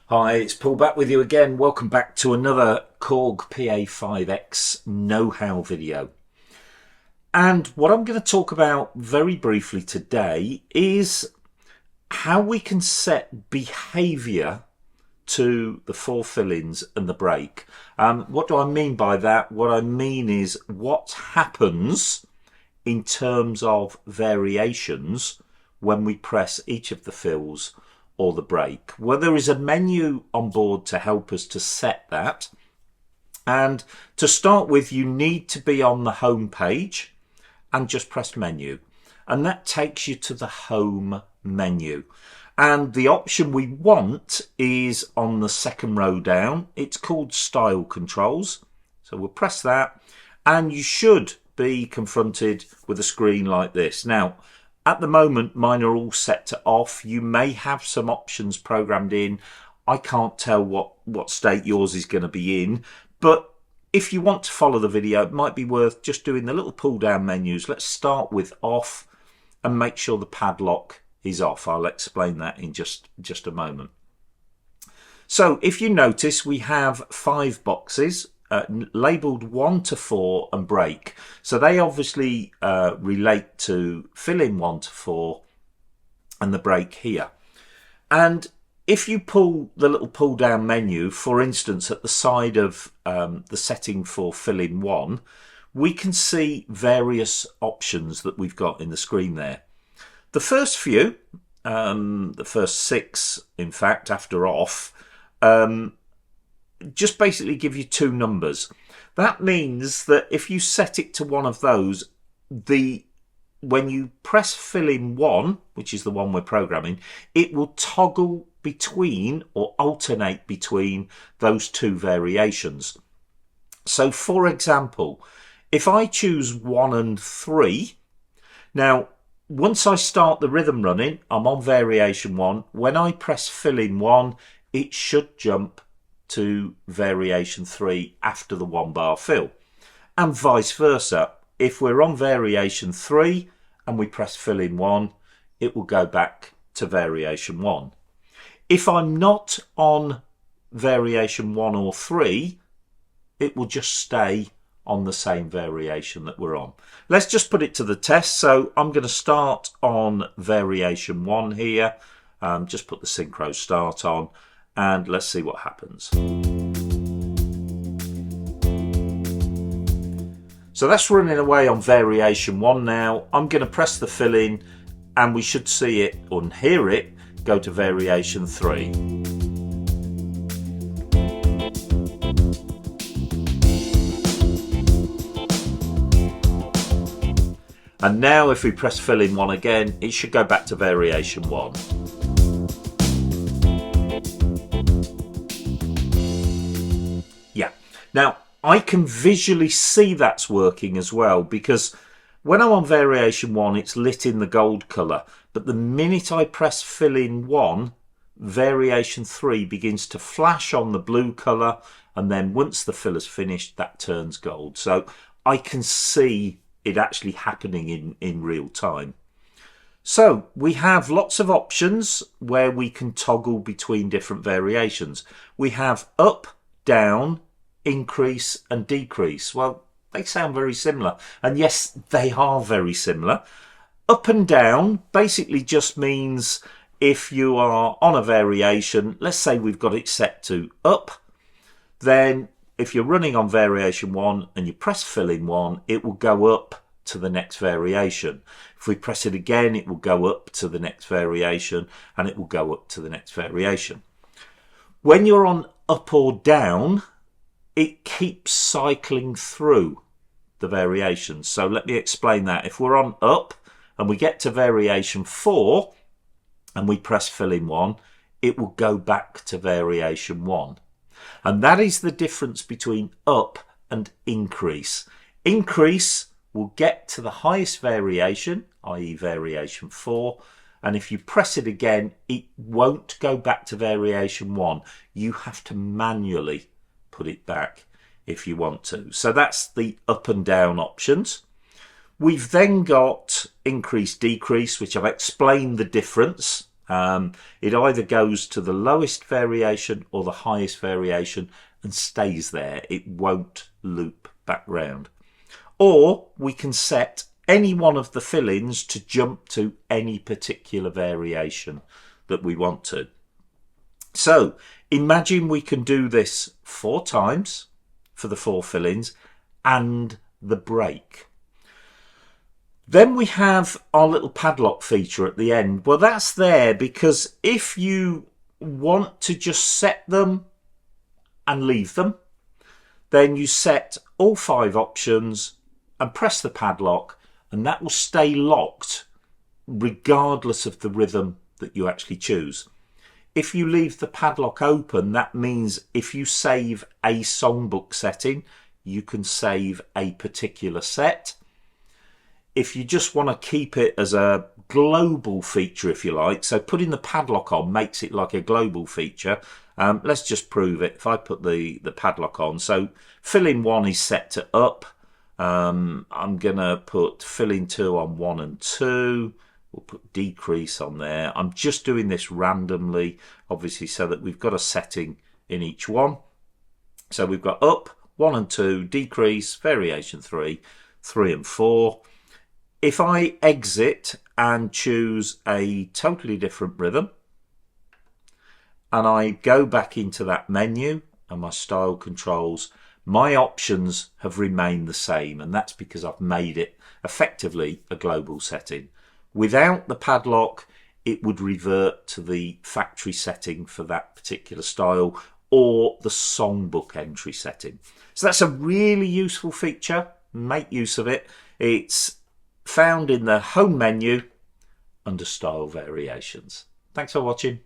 Hi, it's Paul back with you again. Welcome back to another Korg Pa5x know-how video. And what I'm going to talk about very briefly today is how we can set behaviour to the four fill-ins and the break. What do I mean by that? What I mean is what happens in terms of variations when we press each of the fills or the break. Well, there is a menu on board to help us to set that. And to start with, you need to be on the home page and just press menu. And that takes you to the home menu. And the option we want is on the second row down. It's called Style Controls. So we'll press that and you should be confronted with a screen like this. Now, at the moment, mine are all set to off. You may have some options programmed in. I can't tell what state yours is going to be in. But if you want to follow the video, it might be worth just doing the little pull down menus. Let's start with off and make sure the padlock is off. I'll explain that in just a moment. So if you notice, we have 5 boxes. Labelled 1 to 4 and break. So they obviously relate to fill in 1 to 4 and the break here. And if you pull the little pull down menu, for instance, at the side of the setting for fill in 1, we can see various options that we've got in the screen there. The first few, the first 6, in fact, after off, just basically give you 2 numbers. That means that if you set it to one of those, when you press fill in 1, which is the one we're programming, it will toggle between or alternate between those 2 variations. So for example, if I choose 1 and 3, now once I start the rhythm running, I'm on variation 1. When I press fill in 1, it should jump to variation 3 after the 1 bar fill, and vice versa. If we're on variation 3 and we press fill in 1, it will go back to variation 1. If I'm not on variation 1 or 3, it will just stay on the same variation that we're on. Let's just put it to the test. So I'm going to start on variation 1 here, just put the synchro start on, and let's see what happens. So that's running away on variation 1 now. I'm going to press the fill in and we should see it or hear it go to variation 3. And now if we press fill in 1 again, it should go back to variation 1. Now, I can visually see that's working as well, because when I'm on variation 1, it's lit in the gold colour. But the minute I press fill in 1, variation 3 begins to flash on the blue colour. And then once the fill is finished, that turns gold. So I can see it actually happening in real time. So we have lots of options where we can toggle between different variations. We have up, down, increase and decrease. Well, they sound very similar, and yes, they are very similar. Up and down basically just means if you are on a variation, let's say we've got it set to up, then if you're running on variation 1 and you press fill in 1, it will go up to the next variation. If we press it again, it will go up to the next variation, and it will go up to the next variation. When you're on up or down, it keeps cycling through the variations. So let me explain that. If we're on up and we get to variation 4 and we press fill in 1, it will go back to variation 1. And that is the difference between up and increase. Increase will get to the highest variation, i.e. variation 4, and if you press it again, it won't go back to variation 1. You have to manually put it back if you want to. So that's the up and down options. We've then got increase, decrease, which I've explained the difference It either goes to the lowest variation or the highest variation and stays there. It won't loop back round. Or we can set any one of the fill-ins to jump to any particular variation that we want to. So imagine we can do this 4 times for the 4 fill-ins and the break. Then we have our little padlock feature at the end. Well, that's there because if you want to just set them and leave them, then you set all 5 options and press the padlock, and that will stay locked regardless of the rhythm that you actually choose. If you leave the padlock open, that means if you save a songbook setting, you can save a particular set. If you just want to keep it as a global feature, if you like, so putting the padlock on makes it like a global feature. Let's just prove it. If I put the padlock on, so fill-in 1 is set to up. I'm going to put fill-in 2 on 1 and 2. We'll put decrease on there. I'm just doing this randomly, obviously, so that we've got a setting in each one. So we've got up, 1 and 2, decrease, variation 3, 3 and 4. If I exit and choose a totally different rhythm, and I go back into that menu and my style controls, my options have remained the same, and that's because I've made it effectively a global setting. Without the padlock, it would revert to the factory setting for that particular style or the songbook entry setting. So that's a really useful feature. Make use of it. It's found in the home menu under style variations. Thanks for watching.